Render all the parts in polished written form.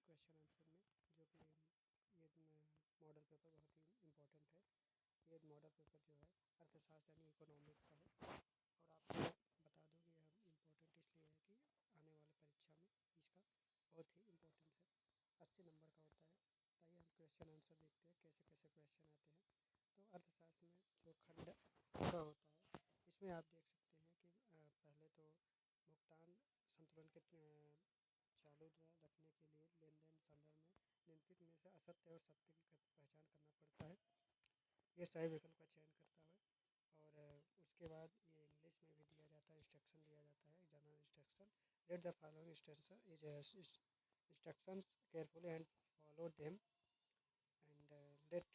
Question answer में, जो कि ये मॉडल पेपर बहुत ही इम्पोर्टेंट है। ये मॉडल पेपर जो है अर्थशास्त्र यानी इकोनॉमिक का है, और आपको बता दूँ कि यह इम्पोर्टेंट इसलिए है कि आने वाले परीक्षा में इसका बहुत ही इम्पोर्टेंस है। 80 नंबर का होता है। तो आइए हम क्वेश्चन आंसर देखते हैं कैसे कैसे क्वेश्चन आते हैं। तो अर्थशास्त्र में जो खंड का होता है, इसमें आप देख सकते हैं कि पहले तो भुगतान संतुलन के चालू रखने के लिए लेन देन संदर्भ में निम्नलिखित में से असत्य और सत्य की पहचान करना पड़ता है। ये सही विकल्प का चयन करता है। और उसके बाद ये इंग्लिश में भी दिया जाता है, इंस्ट्रक्शन दिया जाता है, general instruction. Read the following instruction is instructions carefully and follow them and let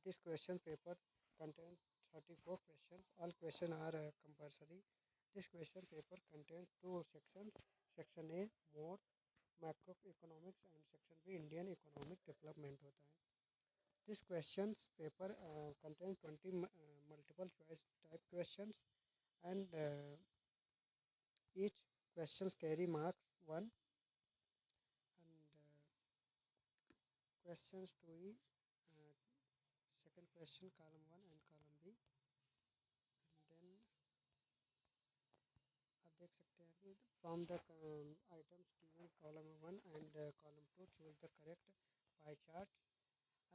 this question paper contains 34 questions. All questions are compulsory. This question paper contains two sections. Section A more macroeconomics and section B Indian economic development होता है. This questions paper contains 20 multiple choice type questions, and each questions carry marks 1, and questions 2 uh, second question column 1 and column B, and then आप देख सकते हैं कि from the items given column 1 and column 2 choose the correct pie chart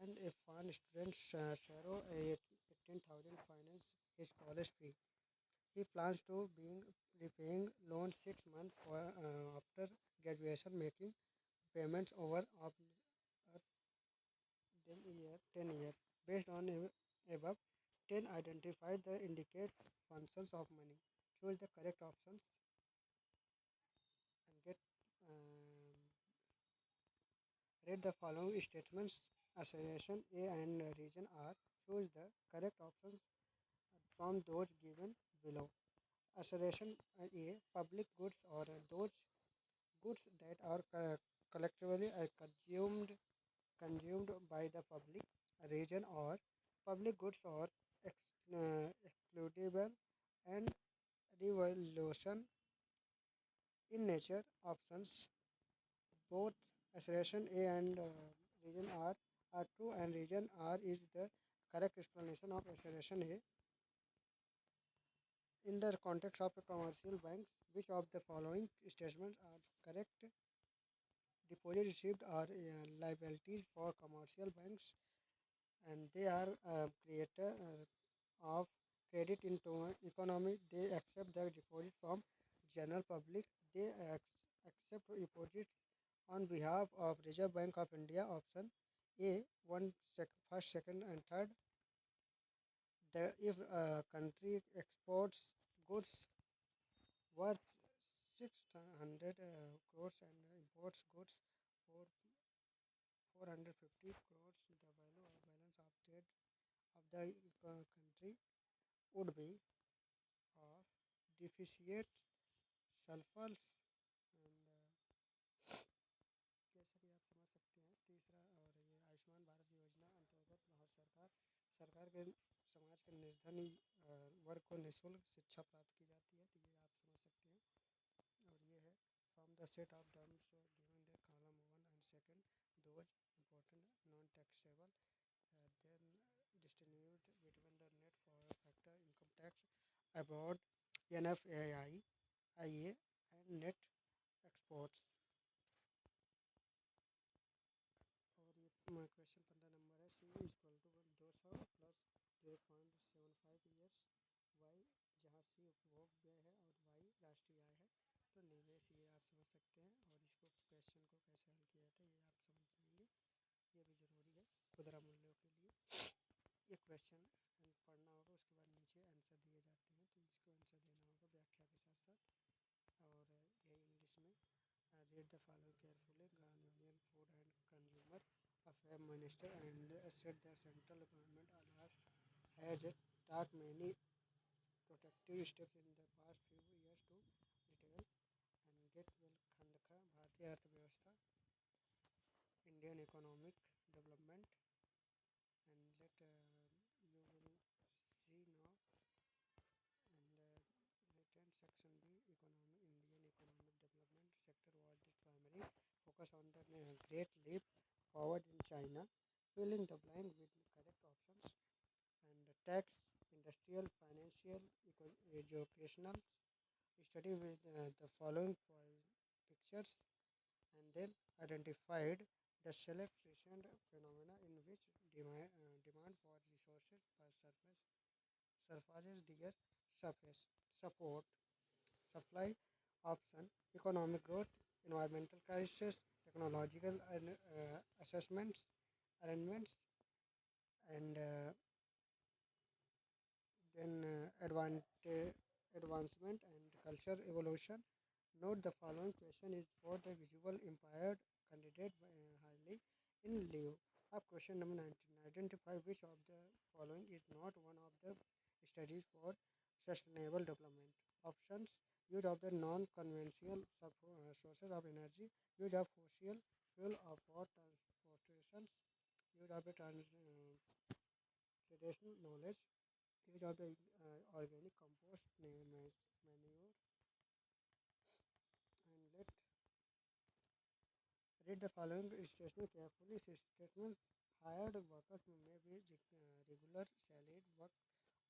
and if one student शेरो 18,000 finance his college fee, he plans to being repaying loan 6 months for, after graduation, making payments over of uh, 10 years. Based on above 10, identify the indicate functions of money. Choose the correct options and get read the following statements. Association A and region R. Choose the correct options from those given below. Association A, public goods or those goods that are collectively consumed by the public. Region or public goods or excludable and revolution in nature. Options both association A and region R are true, and region R is the correct explanation of association A. In the context of commercial banks, which of the following statements are correct? Deposit received are liabilities for commercial banks, and they are creator of credit into economy. They accept the deposit from general public. They accept deposits on behalf of Reserve Bank of India. Option A, first, second, and third. If a country exports goods worth 600 crores and imports goods for 450 crores, the value of balance of trade of the country would be of deficient sulfurs, and जैसा कि आप समझ सकते हैं तीसरा, और ये आयुष्मान भारत योजना अंतर्गत भारत सरकार के समाज के निर्धन वर्ग को निःशुल्क शिक्षा प्राप्त की जाती है। तो ये आप समझ सकते हैं। और ये है from the set of terms given the column 1 and second those important non taxable, then distribute between the net for factor income tax about NFAI, IA and net exports। और ये क्वेश्चन 15 नंबर है। C is equal to 200 plus 0.75 years, Y जहाँ C उपभोग व्यय है और Y राष्ट्रीय आय है। तो निवेश ये आप समझ सकते हैं, और इसको क्वेश्चन को कैसे हल किया जाता है ये आप समझ जाएंगे। ये भी ज़रूरी है खुदरा मूल्यों के लिए। ये क्वेश्चन पढ़ना होगा, उसके बाद नीचे आंसर दिए जाते हैं, तो इसको आंसर देना होगा व्याख्या के साथ साथ। और ये इंग्लिश में read the following carefully. Union food and consumer affair minister and set the central government last has talk many protective steps in the past few years to detail and get well खंड का भारतीय अर्थव्यवस्था, Indian economic development, and let you will see now, and written section B economic Indian economic development, great leap forward in China, filling the blank with correct options and tax, industrial, financial, educational. Study with the following pictures and then identified the select recent phenomena in which demand for resources per surfaces their surface support supply option, economic growth, environmental crisis, technological assessments, arrangements, and then advancement and culture evolution. Note the following question is for the visual impaired candidate highly in lieu. Up question number 19. Identify which of the following is not one of the studies for sustainable development. Options: use of the non-conventional sources of energy, use of fossil fuel for transportations, use of the traditional knowledge, use of the organic compost manure, and let read the following statement carefully. Statements: hired workers may be regular salaried work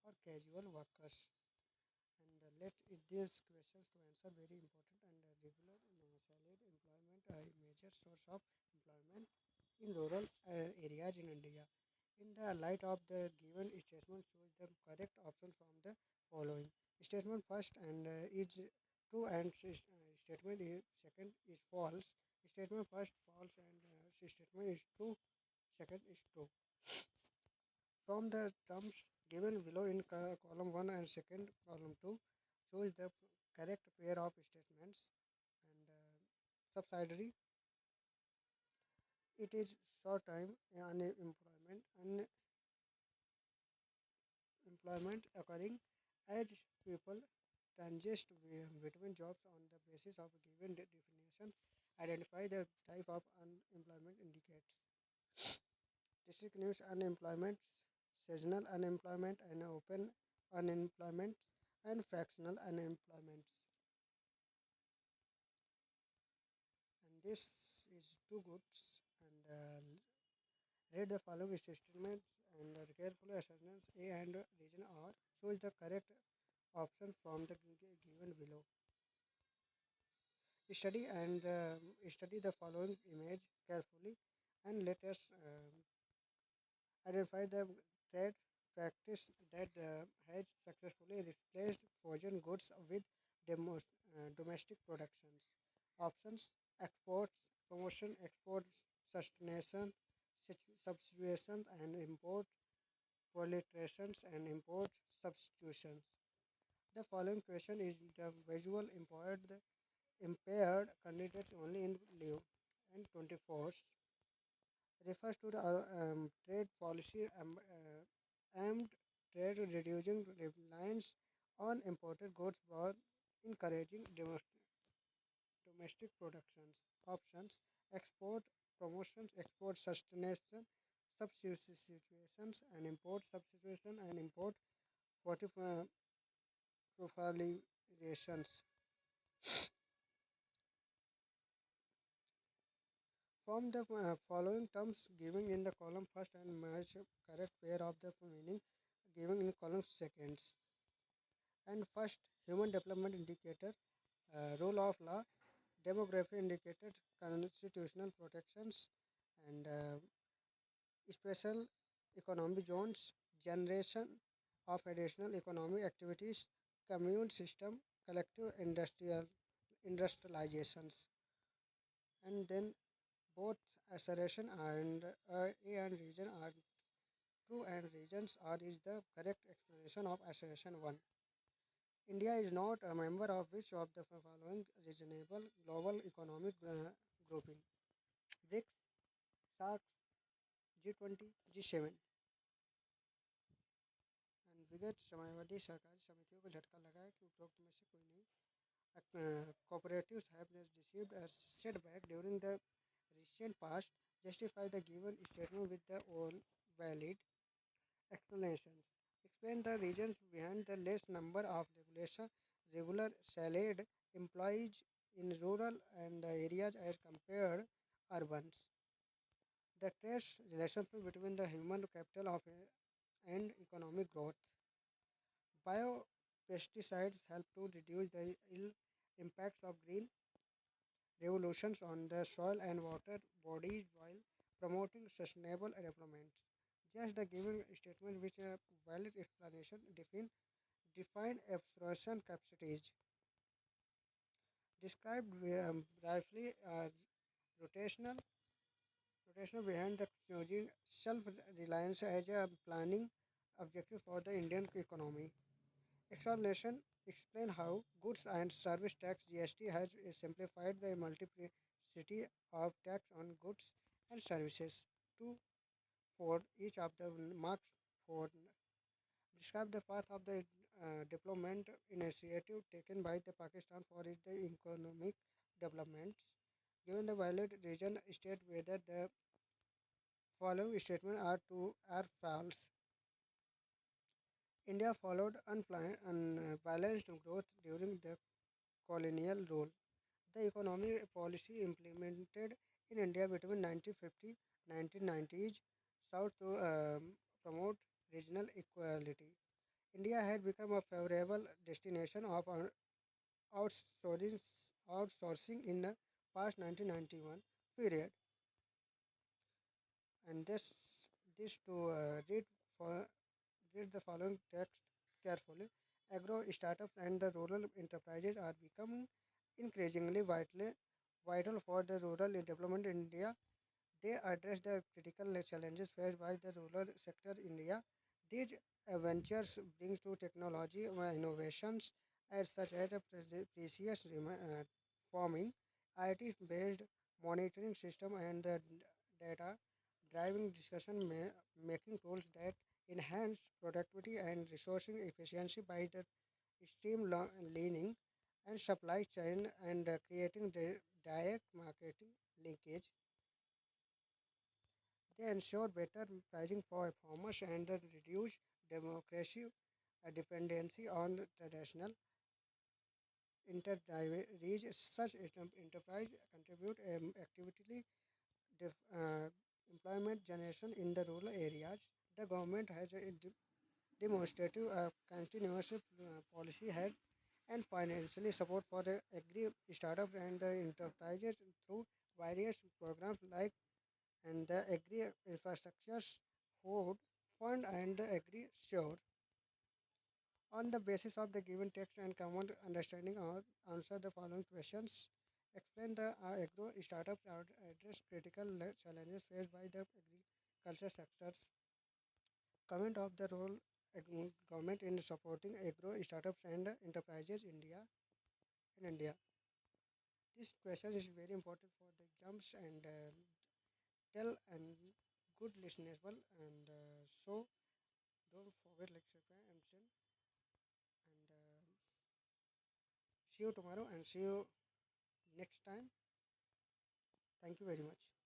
or casual workers. And let these questions to answer very important. And regular salaried employment a major source of employment in rural areas in India. In the light of the given statement, choose the correct option from the following. Statement first and is true and statement is second is false. Statement first false and statement is true. Second is true. From the terms given below in column 1 and second column 2, choose the correct pair of statements and subsidiary. It is short time unemployment occurring as people transit between jobs on the basis of a given definition. Identify the type of unemployment indicates district news unemployment, seasonal unemployment, and open unemployment, and fractional unemployment. And this is two goods. And read the following statements and carefully assessments A and region R. Choose the correct option from the given below. Study the following image carefully and let us identify the trade practice that has successfully replaced foreign goods with domestic productions. Options: exports, promotion, export, sustenance, substitution, and import proliferations and import substitutions. The following question is the visual impaired candidates only in lieu and 24 refers to the trade policy aimed trade reducing reliance on imported goods while encouraging domestic productions. Options: export promotions, export sustenance, substitutions, and import substitution and import proliferations. From the following terms given in the column first and match correct pair of the meaning given in column seconds. And first, human development indicator, rule of law, demography indicator, constitutional protections, and special economic zones, generation of additional economic activities, commune system, collective industrializations, and then both assertion and A and region are true and regions are is the correct explanation of assertion 1. India is not a member of which of the following reasonable global economic grouping: BRICS, SARC, G20, G7. And विगत समाजवादी सहकारी समितियों को झटका लगा है कि उपरोक्त में से कोई नहीं. Cooperatives have received a setback during the recent past. Justify the given statement with the all valid explanations. Explain the reasons behind the less number of regular salaried employees in rural and areas as compared urbans. The trace relationship between the human capital of and economic growth. Biopesticides help to reduce the ill impacts of green revolutions on the soil and water bodies while promoting sustainable development. Just the given statement which a valid explanation define absorption capacities described briefly rotational rotational behind the using self-reliance as a planning objective for the Indian economy. Explanation explain how goods and service tax GST has simplified the multiplicity of tax on goods and services to for each of the marks for describe the path of the development initiative taken by the Pakistan for its the economic developments. Given the violent region state whether the following statements are false. India followed unbalanced growth during the colonial rule. The economic policy implemented in India between 1950 and 1990s sought to promote regional equality. India had become a favorable destination of outsourcing, outsourcing in the past 1991 period, and this to for read the following text carefully. Agro startups and the rural enterprises are becoming increasingly vital for the rural development in India. They address the critical challenges faced by the rural sector in India. These ventures bring to technology innovations as such as a precious farming, IT-based monitoring system, and the data driving discussion making tools that enhance productivity and resourcing efficiency by the streamlining and supply chain and creating the direct marketing linkage. They ensure better pricing for farmers and reduce democracy dependency on traditional intermediaries. Such enterprise contribute actively employment generation in the rural areas. The government has demonstrated a continuous policy head and financially support for the agri startups and the enterprises through various programs like and the agri infrastructures food fund and the agri sure. On the basis of the given text and common understanding, answer the following questions. Explain the agro startups address critical challenges faced by the agriculture sectors. Comment of the role government in supporting agro startups and enterprises in India. This question is very important for the exams and tell and good listenable and so don't forget like subscribe and send and see you tomorrow and see you next time. Thank you very much.